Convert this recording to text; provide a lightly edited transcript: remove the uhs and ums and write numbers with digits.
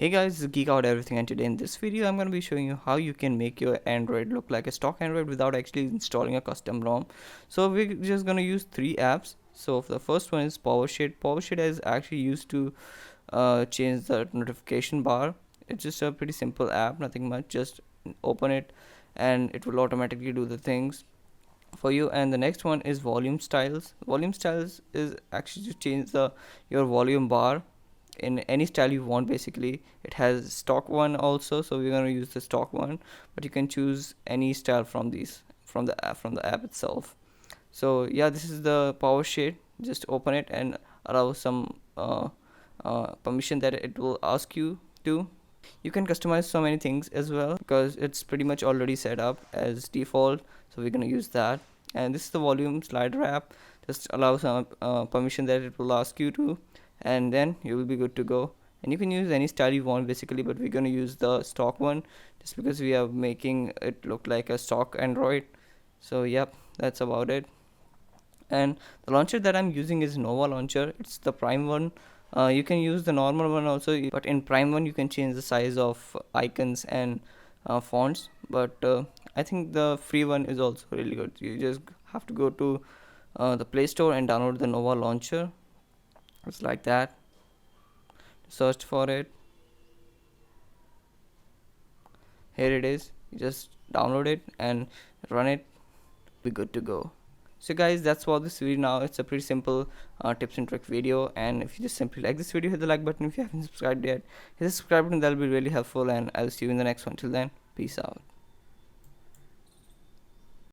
Hey guys, this is Geek Out Everything, and today in this video I'm going to be showing you how you can make your Android look like a stock Android without actually installing a custom ROM. So we're just going to use three apps. So the first one is PowerShade. PowerShade is actually used to change the notification bar. It's just a pretty simple app, nothing much. Just open it and it will automatically do the things for you. And the next one is Volume Styles. Volume Styles is actually to change the your volume bar in any style you want. Basically it has stock one also, so we're going to use the stock one, but you can choose any style from these from the app itself. So yeah, this is the power shade. Just open it and allow some permission that it will ask you to. You can customize so many things as well because it's pretty much already set up as default, so we're going to use that. And this is the volume slider app. Just allow some permission that it will ask you to, and then you will be good to go. And you can use any style you want basically, but we're going to use the stock one just because we are making it look like a stock Android. So yep, that's about it. And the launcher that I'm using is Nova launcher. It's the Prime one. You can use the normal one also, but in Prime one you can change the size of icons and fonts. But I think the free one is also really good. You just have to go to the Play Store and download the Nova launcher. It's like that. Search for it. Here it is. You just download it and run it. Be good to go. So guys, that's for this video. Now it's a pretty simple tips and trick video, and if you just simply like this video, hit the like button. If you haven't subscribed yet, hit the subscribe button. That'll be really helpful, and I'll see you in the next one. Till then, peace out.